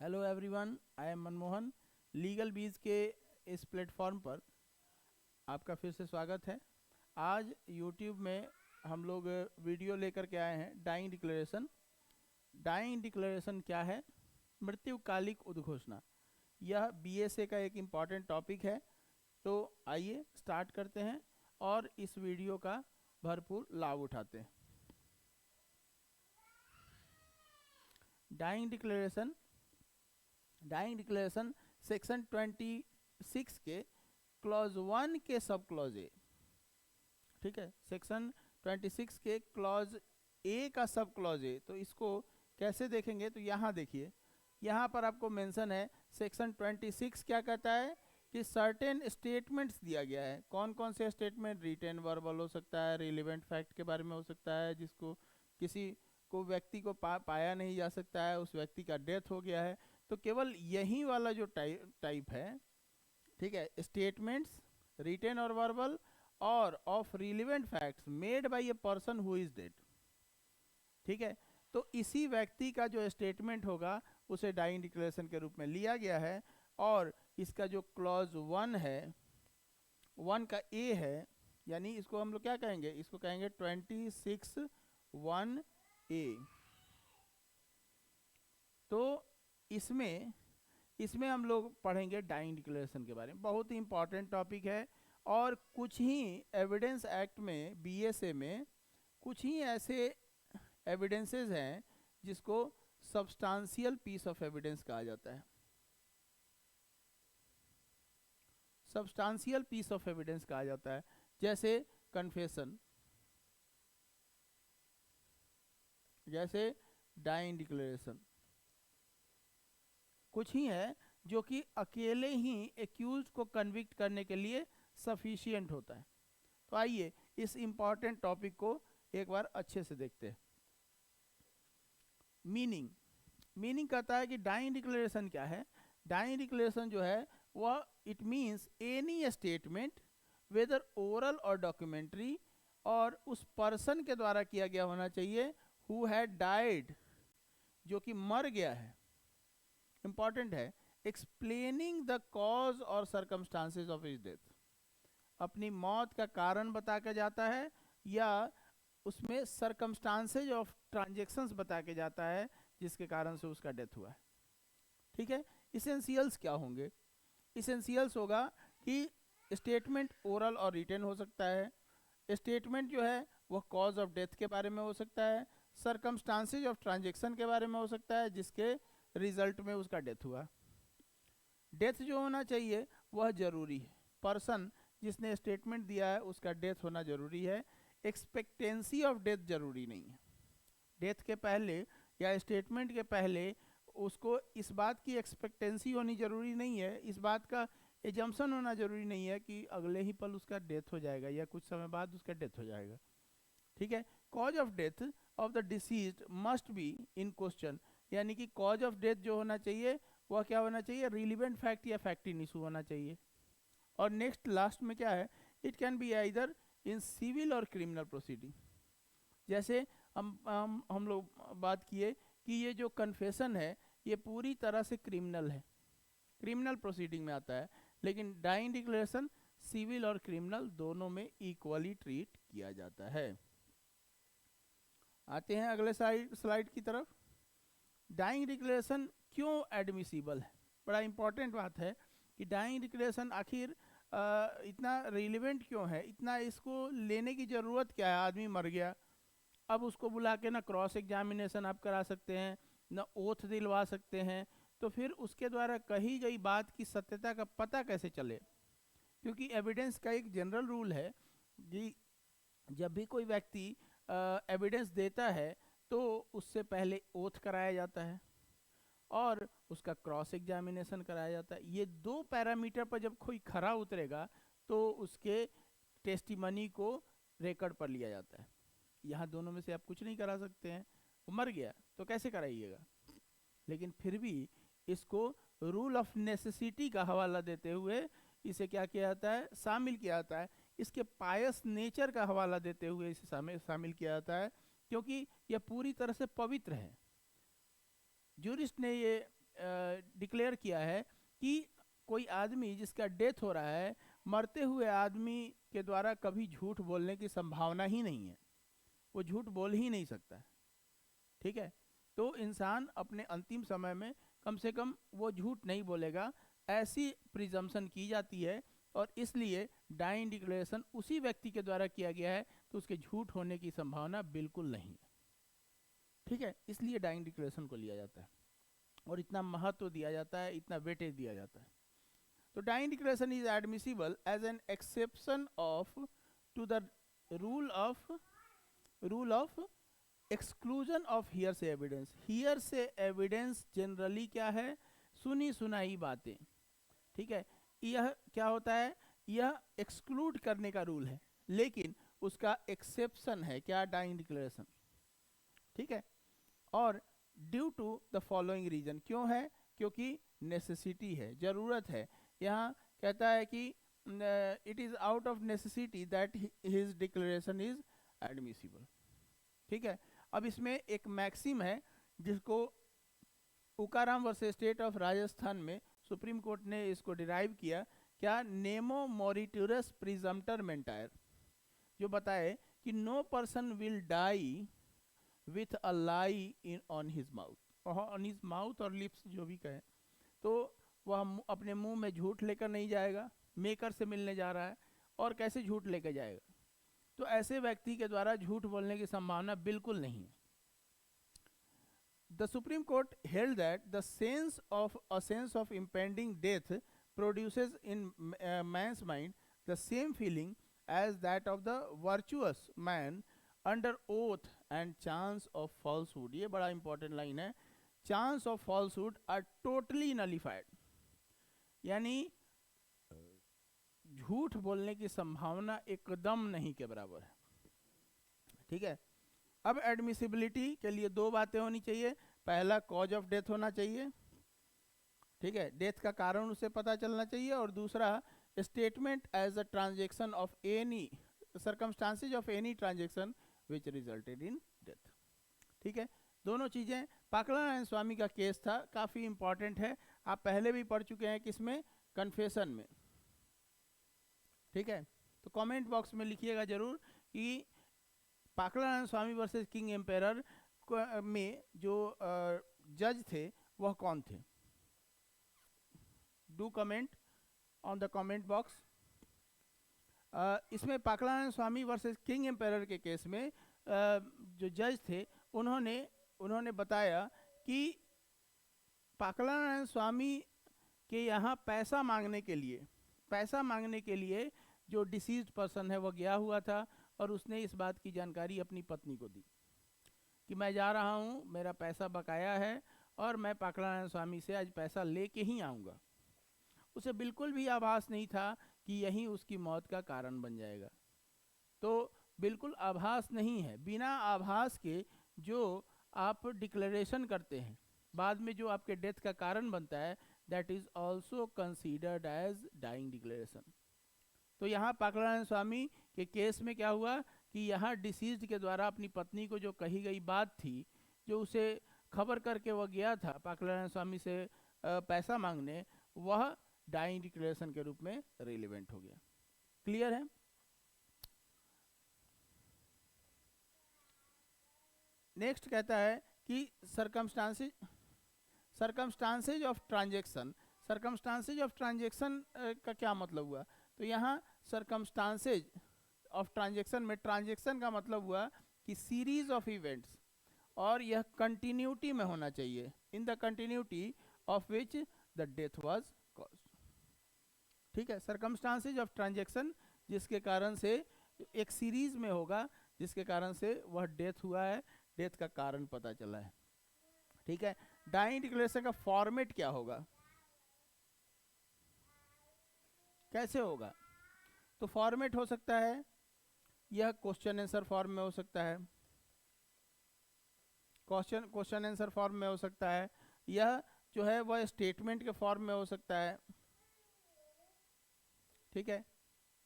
Hello everyone, I am Manmohan. Legal बीज के इस प्लेटफॉर्म पर आपका फिर से स्वागत है। आज यूट्यूब में हम लोग वीडियो लेकर के आए हैं डाइंग डिक्लेरेशन। डाइंग डिक्लेरेशन क्या है? मृत्युकालिक उद्घोषणा। यह बीएसए का एक इम्पॉर्टेंट टॉपिक है। तो आइए स्टार्ट करते हैं और इस वीडियो का भरपूर लाभ उठाते हैं। डाइंग डिक्लेरेशन सेक्शन 26 के क्लॉज 1 के सब क्लॉज ए, ठीक है, सेक्शन 26 के क्लॉज ए का सब क्लॉज ए। तो इसको कैसे देखेंगे? तो यहाँ देखिए, यहाँ पर आपको मेंशन है सेक्शन 26 क्या कहता है कि सर्टेन स्टेटमेंट्स दिया गया है। कौन कौन से स्टेटमेंट? रिटेन वर्बल हो सकता है, रिलेवेंट फैक्ट के बारे में हो सकता है, जिसको किसी को व्यक्ति को पाया नहीं जा सकता है, उस व्यक्ति का डेथ हो गया है। तो केवल यही वाला जो टाइप है, ठीक है, स्टेटमेंट्स रिटेन और वर्बल और of relevant facts made by a person who is dead, ठीक है। तो इसी व्यक्ति का जो स्टेटमेंट होगा उसे डाइंग डिक्लेरेशन के रूप में लिया गया है। और इसका जो क्लॉज 1 है, 1 का ए है, यानी इसको हम लोग क्या कहेंगे? इसको कहेंगे 26(1)(a। तो इसमें हम लोग पढ़ेंगे डाइंग डिक्लेरेशन के बारे में। बहुत ही इंपॉर्टेंट टॉपिक है। और कुछ ही एविडेंस एक्ट में, बीएसए में कुछ ही ऐसे एविडेंसेस हैं जिसको सब्सटेंशियल पीस ऑफ एविडेंस कहा जाता है। सब्सटेंशियल पीस ऑफ एविडेंस कहा जाता है, जैसे कन्फेशन, जैसे डाइंग डिक्लेरेशन। कुछ ही है जो कि अकेले ही एक्यूज को कन्विक्ट करने के लिए सफिशिएंट होता है। तो आइए इस इंपॉर्टेंट टॉपिक को एक बार अच्छे से देखते हैं। मीनिंग कहता है कि डाइंग डिक्लेरेशन क्या है? डाइंग डिक्लेरेशन जो है वह it means any statement whether oral or documentary, और उस पर्सन के द्वारा किया गया होना चाहिए हु हैड डाइड, जो कि मर गया है। इंपॉर्टेंट है, एक्सप्लेनिंग द कॉज और सर्कमस्टांसेस ऑफ हिज डेथ। अपनी मौत का कारण बता के जाता है, या उसमें सर्कमस्टांसेज ऑफ ट्रांजेक्शन्स बता के जाता है जिसके कारण से उसका डेथ हुआ है, ठीक है। इसेंशियल्स क्या होंगे? इसेंशियल्स होगा कि स्टेटमेंट ओरल और रिटन हो सकता है। स्टेटमेंट जो है वह कॉज ऑफ डेथ के बारे में हो सकता है। सर्कमस्टांसेज ऑफ ट्रांजेक्शन के बारे में हो सकता है जिसके रिजल्ट में उसका डेथ हुआ। डेथ जो होना चाहिए वह जरूरी है। पर्सन जिसने स्टेटमेंट दिया है उसका डेथ होना जरूरी है। एक्सपेक्टेंसी ऑफ डेथ जरूरी नहीं है। डेथ के पहले या स्टेटमेंट के पहले उसको इस बात की एक्सपेक्टेंसी होनी जरूरी नहीं है, इस बात का एजम्पशन होना जरूरी नहीं है कि अगले ही पल उसका डेथ हो जाएगा या कुछ समय बाद उसका डेथ हो जाएगा, ठीक है। Cause of death of the deceased must be in question, यानी कि कॉज ऑफ डेथ जो होना चाहिए वह क्या होना चाहिए? रिलीवेंट फैक्ट या फैक्ट इन इशू होना चाहिए। और नेक्स्ट लास्ट में क्या है? It can be either in civil or criminal proceeding. जैसे हम लोग बात किए कि ये जो कन्फेशन है ये पूरी तरह से क्रिमिनल है, क्रिमिनल प्रोसीडिंग में आता है, लेकिन dying declaration civil or criminal दोनों में इक्वली ट्रीट किया जाता है। आते हैं अगले स्लाइड की तरफ। डाइंग डिक्लेरेशन क्यों एडमिसिबल है? बड़ा इंपॉर्टेंट बात है कि डाइंग डिक्लेरेशन आखिर इतना रिलेवेंट क्यों है, इतना इसको लेने की ज़रूरत क्या है? आदमी मर गया, अब उसको बुला के ना क्रॉस एग्जामिनेशन आप करा सकते हैं, ना ओथ दिलवा सकते हैं, तो फिर उसके द्वारा कही गई बात की सत्यता का पता कैसे चले? क्योंकि एविडेंस का एक जनरल रूल है कि जब भी कोई व्यक्ति एविडेंस देता है तो उससे पहले ओथ कराया जाता है और उसका क्रॉस एग्जामिनेशन कराया जाता है। ये दो पैरामीटर पर जब कोई खरा उतरेगा तो उसके टेस्टिमनी को रिकॉर्ड पर लिया जाता है। यहाँ दोनों में से आप कुछ नहीं करा सकते हैं, वो मर गया तो कैसे कराइएगा? लेकिन फिर भी इसको रूल ऑफ नेसेसिटी का हवाला देते हुए इसे क्या किया जाता है? शामिल किया जाता है। इसके पायस नेचर का हवाला देते हुए इसे शामिल किया जाता है, क्योंकि यह पूरी तरह से पवित्र है। जूरिस्ट ने ये डिक्लेयर किया है कि कोई आदमी जिसका डेथ हो रहा है, मरते हुए आदमी के द्वारा कभी झूठ बोलने की संभावना ही नहीं है, वो झूठ बोल ही नहीं सकता। ठीक है, तो इंसान अपने अंतिम समय में कम से कम वो झूठ नहीं बोलेगा, ऐसी प्रिजम्पशन की जाती है, और इसलिए डाइंग डिक्लेरेशन उसी व्यक्ति के द्वारा किया गया है तो उसके झूठ होने की संभावना बिल्कुल नहीं है। ठीक है, इसलिए डाइंग डिक्लेरेशन को लिया जाता है और इतना महत्व दिया जाता है, इतना वेटेज दिया जाता है। तो dying declaration is admissible as an exception of to the rule of exclusion of hearsay evidence. Hearsay evidence generally क्या है, सुनी सुनाई बातें। ठीक है, यह क्या होता है, यह एक्सक्लूड करने का रूल है, लेकिन उसका एक्सेप्शन है क्या, डाइंग डिक्लेरेशन। ठीक है, और due to the following reason, क्यों है, क्योंकि नेसेसिटी है, जरूरत है। यहाँ कहता है कि it is out of necessity that his declaration is admissible. ठीक है, अब इसमें एक मैक्सिम है जिसको उकाराम वर्सेस स्टेट ऑफ राजस्थान में सुप्रीम कोर्ट ने इसको डिराइव किया, क्या, नेमो मोरिटोरस प्रिजम्प्टर मेंटायर, जो बताए कि no person will die with a lie in on his mouth or lips, जो भी कहे, तो वह अपने मुंह में झूठ लेकर नहीं जाएगा, मेकर से मिलने जा रहा है और कैसे झूठ लेकर जाएगा, तो ऐसे व्यक्ति के द्वारा झूठ बोलने की संभावना बिल्कुल नहीं है। The Supreme Court held that the sense of impending death produces in man's mind the same feeling as that of the virtuous man under oath and chance of falsehood। ये बड़ा important line है, chance of falsehood are totally nullified, यानी झूठ बोलने की संभावना एकदम नहीं के बराबर है। ठीक है, अब एडमिसिबिलिटी के लिए दो बातें होनी चाहिए, पहला कॉज ऑफ डेथ होना चाहिए, ठीक है, डेथ का कारण उसे पता चलना चाहिए, और दूसरा statement as a transaction of any circumstances of any transaction which resulted in death. ठीक है, दोनों चीजें, पाकला नारायण स्वामी का केस था, काफी इंपॉर्टेंट है, आप पहले भी पढ़ चुके हैं, किसमें, कन्फेशन में। ठीक है, तो कमेंट बॉक्स में लिखिएगा जरूर कि पाकला नारायण स्वामी वर्सेस किंग एम्पेरर में जो जज थे वह कौन थे। Do comment on the comment box. इसमें पाकला नारायण स्वामी वर्सेस किंग एम्पेरर के केस में जो जज थे उन्होंने बताया कि पाकला नारायण स्वामी के यहाँ पैसा मांगने के लिए जो डिसीज्ड पर्सन है वह गया हुआ था, और उसने इस बात की जानकारी अपनी पत्नी को दी कि मैं जा रहा हूँ, मेरा पैसा बकाया है और मैं पाकला नारायण स्वामी से आज पैसा लेके ही आऊँगा। उसे बिल्कुल भी आभास नहीं था कि यही उसकी मौत का कारण बन जाएगा। तो बिल्कुल आभास नहीं है, बिना आभास के जो आप डिक्लेरेशन करते हैं, बाद में जो आपके डेथ का कारण बनता है, that is also considered as dying declaration. तो यहाँ पाकला नारायण स्वामी के केस में क्या हुआ कि यहाँ डिसीज्ड के द्वारा अपनी पत्नी को जो कही गई बात थी, जो उसे खबर करके वह गया था पाकला नारायण स्वामी से पैसा मांगने, वह डाइंग डिक्लेरेशन के रूप में रिलेवेंट हो गया। क्लियर है। नेक्स्ट कहता है कि circumstances of transaction. Circumstances of transaction का क्या मतलब हुआ, तो यहाँ सर्कमस्टांसेज ऑफ ट्रांजेक्शन में ट्रांजेक्शन का मतलब हुआ कि सीरीज ऑफ इवेंट्स, और यह कंटिन्यूटी में होना चाहिए, in the continuity of which the death was caused. ठीक है, सर्कमस्टांसेज ऑफ ट्रांजेक्शन जिसके कारण से एक सीरीज में होगा, जिसके कारण से वह डेथ हुआ है, डेथ का कारण पता चला है। ठीक है, डाइंग डिक्लेरेशन का फॉर्मेट क्या होगा, कैसे होगा, तो फॉर्मेट हो सकता है, यह क्वेश्चन आंसर फॉर्म में हो सकता है, क्वेश्चन आंसर फॉर्म में हो सकता है, यह जो है वह स्टेटमेंट के फॉर्म में हो सकता है। ठीक है,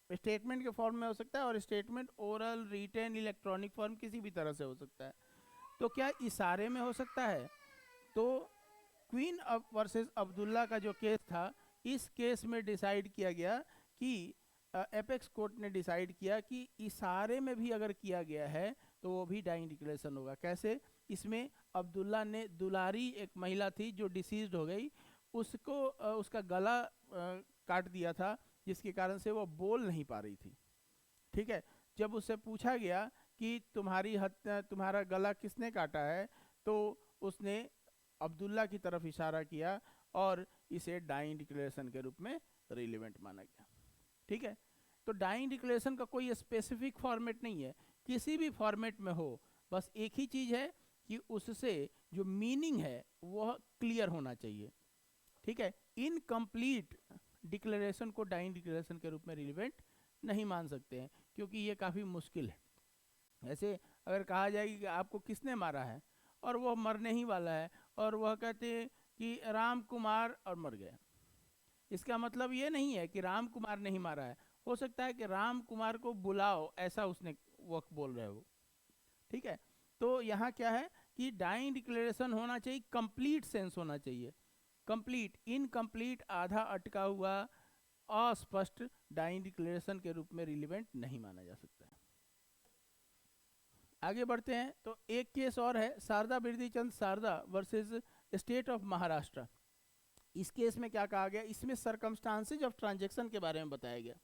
स्टेटमेंट के फॉर्म में हो सकता है, और statement oral, written, electronic form किसी भी तरह से हो सकता है। तो क्या इशारे में हो सकता है, तो क्वीन वर्सेस अब्दुल्ला का जो केस था, इस केस में डिसाइड किया गया कि एपेक्स कोर्ट ने डिसाइड किया कि इशारे में भी अगर किया गया है तो वो भी डाइंग डिक्लेरेशन होगा। कैसे? इसमें अब्दुल्ला ने, दुलारी एक महिला थी जो डिसीज्ड हो गई, उसको उसका गला काट दिया था, जिसके कारण से वो बोल नहीं पा रही थी। ठीक है, जब उससे पूछा गया कि तुम्हारा गला किसने काटा है, तो उसने अब्दुल्ला की तरफ इशारा किया और इसे डाइंग डिक्लेरेशन के रूप में रिलेवेंट माना गया। ठीक है, तो डाइंग डिक्लेरेशन का कोई स्पेसिफिक फॉर्मेट नहीं है, किसी भी फॉर्मेट में हो, बस एक ही चीज है कि उससे जो मीनिंग है वह क्लियर होना चाहिए। ठीक है, इनकम्प्लीट डिक्लेरेशन को डाइंग डिक्लेरेशन के रूप में रिलेवेंट नहीं मान सकते हैं, क्योंकि ये काफ़ी मुश्किल है। ऐसे अगर कहा जाए कि आपको किसने मारा है और वह मरने ही वाला है और वह कहते हैं कि राम कुमार, और मर गया, इसका मतलब ये नहीं है कि राम कुमार नहीं मारा है, हो सकता है कि राम कुमार को बुलाओ, ऐसा उसने वो बोल रहे हो। ठीक है, तो यहाँ क्या है कि डाइंग डिक्लेरेशन होना चाहिए, कंप्लीट सेंस होना चाहिए। कंप्लीट, इनकम्प्लीट, आधा अटका हुआ, अस्पष्ट डाइंग डिक्लेरेशन के रूप में रिलेवेंट नहीं माना जा सकता है। आगे बढ़ते हैं, तो एक केस और है, Sharda Birdichand Sharda versus state of Maharashtra. इस केस में क्या कहा गया, इसमें सरकमस्टांसेज ऑफ ट्रांजैक्शन के बारे में बताया गया।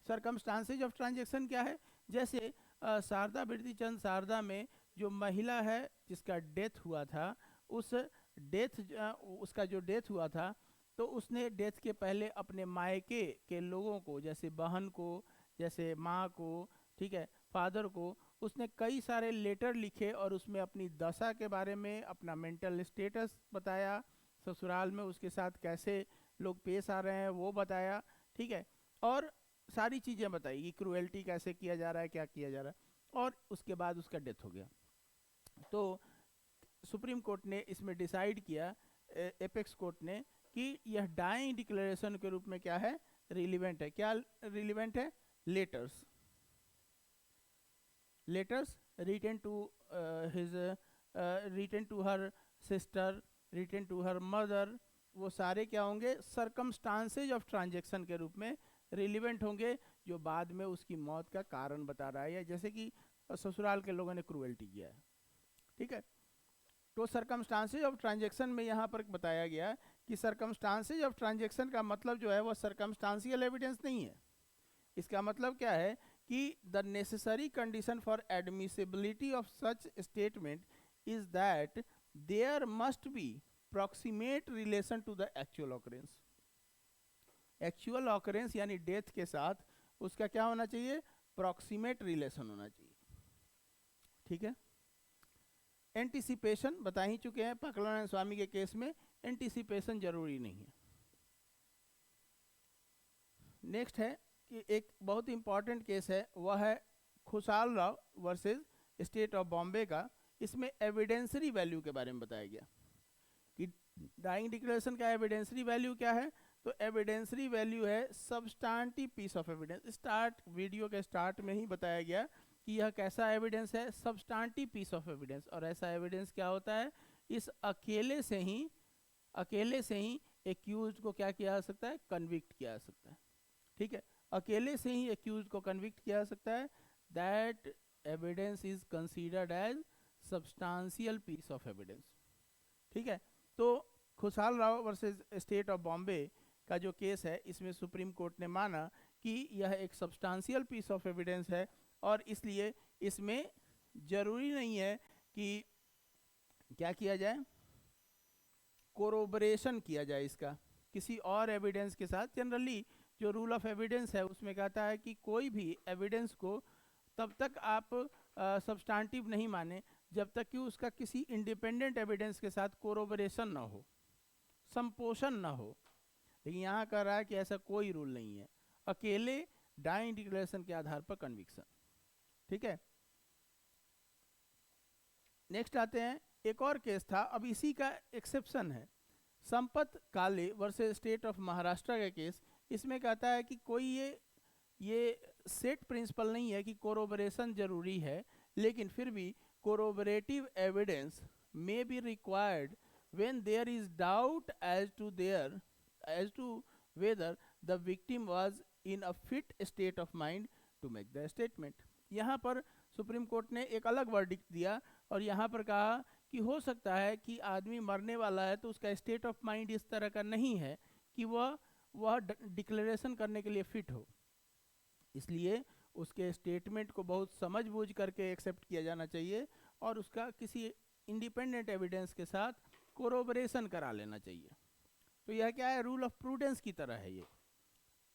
सरकमस्टांसेज ऑफ ट्रांजैक्शन क्या है? जैसे शारदा बिरदीचंद शारदा में जो महिला है जिसका डेथ हुआ था, उसका जो डेथ हुआ था, तो उसने डेथ के पहले अपने मायके के लोगों को, जैसे बहन को, जैसे माँ को, ठीक है, फादर को, उसने कई सारे लेटर लिखे और उसमें अपनी दशा के बारे में, अपना मेंटल स्टेटस बताया, ससुराल में उसके साथ कैसे लोग पेश आ रहे हैं वो बताया। ठीक है, और सारी चीज़ें बताई कि क्रूएल्टी कैसे किया जा रहा है, क्या किया जा रहा है, और उसके बाद उसका डेथ हो गया। तो सुप्रीम कोर्ट ने इसमें डिसाइड किया, एपेक्स कोर्ट ने, कि यह डाइंग डिक्लेरेशन के रूप में क्या है, रिलीवेंट है। क्या रिलीवेंट है? Letters written to written to her sister, written to her mother, वो सारे क्या होंगे, सरकमस्टांसेज ऑफ ट्रांजैक्शन के रूप में रिलीवेंट होंगे, जो बाद में उसकी मौत का कारण बता रहा है, या जैसे कि ससुराल के लोगों ने क्रूएल्टी किया है। ठीक है, तो सरकमस्टांसेज ऑफ ट्रांजैक्शन में यहाँ पर बताया गया कि सरकमस्टांसेज ऑफ ट्रांजैक्शन का मतलब जो है वो सरकमस्टांशियल एविडेंस नहीं है। इसका मतलब क्या है कि the necessary condition for admissibility of such statement is that there must be proximate relation to the actual occurrence. Actual occurrence यानी डेथ के साथ उसका क्या होना चाहिए, प्रॉक्सिमेट रिलेशन होना चाहिए। ठीक है, एंटीसिपेशन बता ही चुके हैं, पाकलानंद स्वामी के केस में एंटीसिपेशन जरूरी नहीं है। नेक्स्ट है कि एक बहुत इंपॉर्टेंट केस है, वह है खुशहाल Rao versus state of Bombay का। इसमें एविडेंसरी वैल्यू के बारे में बताया गया कि डाइंग डिक्लेरेशन का एविडेंसरी वैल्यू क्या है। तो एविडेंसरी वैल्यू है substantive piece of evidence. Video के स्टार्ट में ही बताया गया कि यह कैसा एविडेंस है, सब्सटेंटिव पीस ऑफ एविडेंस। और ऐसा एविडेंस क्या होता है, इस अकेले से ही एक्यूज्ड को क्या किया जा सकता है, कन्विक्ट किया जा सकता है। ठीक है, अकेले से ही एक्यूज्ड को कन्विक्ट किया जा सकता है। That evidence is considered as substantial piece of evidence. ठीक है, तो Khushal Rao versus state of Bombay का जो केस है, इसमें सुप्रीम कोर्ट ने माना कि यह एक सब्सटेंशियल पीस ऑफ एविडेंस है, और इसलिए इसमें जरूरी नहीं है कि क्या किया जाए, कोरोबरेशन किया जाए इसका किसी और एविडेंस के साथ। जनरली जो रूल ऑफ एविडेंस है उसमें कहता है कि कोई भी एविडेंस को तब तक आप सब्सटेंटिव नहीं माने जब तक कि उसका किसी इंडिपेंडेंट एविडेंस के साथ कोरोबरेशन ना हो, संपोषण ना हो। लेकिन यहाँ कह रहा है कि ऐसा कोई रूल नहीं है, अकेले डाइंग डिक्लेरेशन के आधार पर कन्विक्शन। ठीक है, नेक्स्ट आते हैं, एक और केस था, अब इसी का एक्सेप्शन है, संपत काले वर्सेस स्टेट ऑफ महाराष्ट्र का केस। इसमें कहता है कि कोई ये सेट प्रिंसिपल नहीं है कि कोरोबरेशन जरूरी है, लेकिन फिर भी corroborative evidence may be required when there is doubt as to whether the victim was in a fit state of mind to make the statement. यहाँ पर सुप्रीम कोर्ट ने एक अलग वर्डिक्ट दिया और यहाँ पर कहा कि हो सकता है कि आदमी मरने वाला है तो उसका स्टेट ऑफ माइंड इस तरह का नहीं है कि वह डिक्लेरेशन करने के लिए फिट हो, इसलिए उसके स्टेटमेंट को बहुत समझ बूझ करके एक्सेप्ट किया जाना चाहिए और उसका किसी इंडिपेंडेंट एविडेंस के साथ कोरोबरेशन करा लेना चाहिए। तो यह क्या है, रूल ऑफ प्रूडेंस की तरह है। ये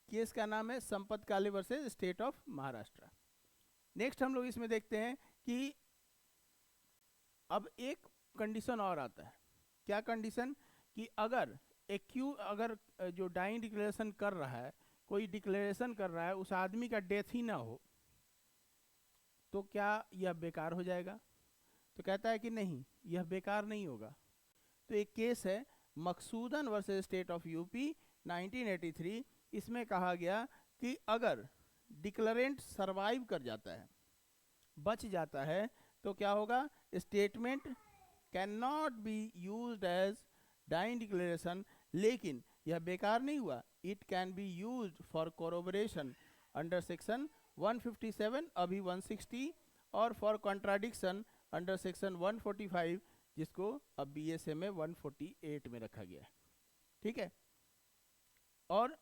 केस का नाम है संपत काले versus state of Maharashtra. Next हम लोग इसमें देखते हैं कि अब एक कंडीशन और आता है। क्या कंडीशन, कि अगर जो डाइंग डिक्लेरेशन कर रहा है, कोई डिक्लेरेशन कर रहा है, उस आदमी का डेथ ही ना हो तो क्या यह बेकार हो जाएगा? तो कहता है कि नहीं, यह बेकार नहीं होगा। तो एक केस है Maqsudan versus state of UP 1983। इसमें कहा गया कि अगर डिक्लेरेंट सरवाइव कर जाता है, बच जाता है, तो क्या होगा, statement can not be used as dying declaration, लेकिन यह बेकार नहीं हुआ, it can be used for corroboration under section 157 अभी 160 और फॉर कॉन्ट्राडिक्शन अंडर सेक्शन 145, जिसको अब बीएसए में 148 में रखा गया है। ठीक है। और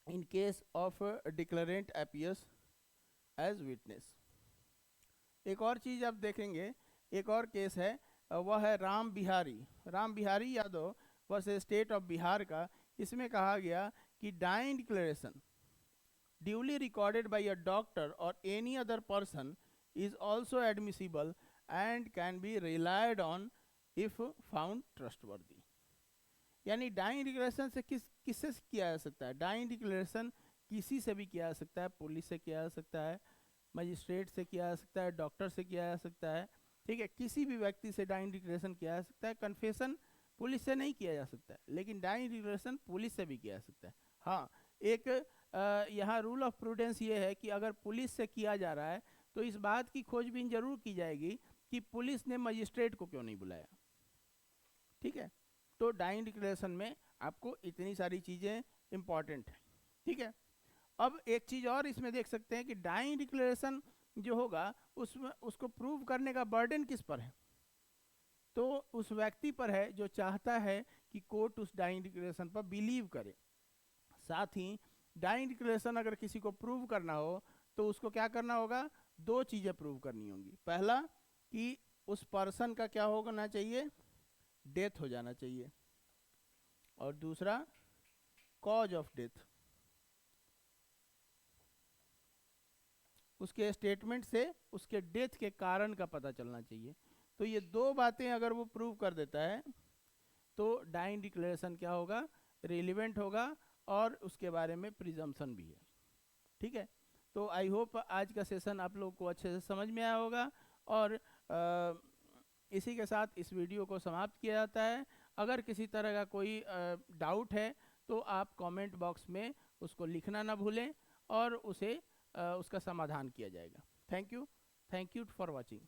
in case of declarant appears as witness. एक और चीज आप देखेंगे, एक और केस है, वह है Ram Bihari Yadav versus state of Bihar का। इसमें कहा गया कि dying declaration duly recorded by a doctor और any other person is also admissible and can be relied on if found trustworthy. यानी डाइंग डिक्लेरेशन से किससे किया जा सकता है? डाइंग डिक्लेरेशन किसी से भी किया जा सकता है, पुलिस से किया जा सकता है, मजिस्ट्रेट से किया जा सकता है, डॉक्टर से किया जा सकता है। ठीक है, किसी भी व्यक्ति से डाइंग डिक्लेरेशन किया जा सकता है। कन्फेशन पुलिस से नहीं किया जा सकता है, लेकिन डाइंग डिक्लेरेशन पुलिस से भी किया जा सकता है। हाँ, एक यहाँ रूल ऑफ प्रूडेंस ये है कि अगर पुलिस से किया जा रहा है तो इस बात की खोजबीन जरूर की जाएगी कि पुलिस ने मजिस्ट्रेट को क्यों नहीं बुलाया। ठीक है, तो डाइंग डिक्लेरेशन में आपको इतनी सारी चीज़ें इंपॉर्टेंट है। ठीक है, अब एक चीज़ और इसमें देख सकते हैं कि डाइंग डिक्लेरेशन जो होगा उसमें उसको प्रूव करने का बर्डन किस पर है? तो उस व्यक्ति पर है जो चाहता है कि कोर्ट उस डाइंग डिक्लेरेशन पर बिलीव करे। साथ ही डाइंग डिक्लेरेशन अगर किसी को प्रूव करना हो तो उसको क्या करना होगा? दो चीज़ें प्रूव करनी होंगी। पहला कि उस पर्सन का क्या होना चाहिए? डेथ हो जाना चाहिए। और दूसरा कॉज ऑफ डेथ, उसके स्टेटमेंट से उसके डेथ के कारण का पता चलना चाहिए। तो ये दो बातें अगर वो प्रूव कर देता है तो डाइंग डिक्लेरेशन क्या होगा? रिलेवेंट होगा और उसके बारे में प्रिजम्पशन भी है। ठीक है, तो आई होप आज का सेशन आप लोग को अच्छे से समझ में आया होगा और इसी के साथ इस वीडियो को समाप्त किया जाता है। अगर किसी तरह का कोई डाउट है तो आप कमेंट बॉक्स में उसको लिखना ना भूलें और उसे उसका समाधान किया जाएगा। Thank you for watching.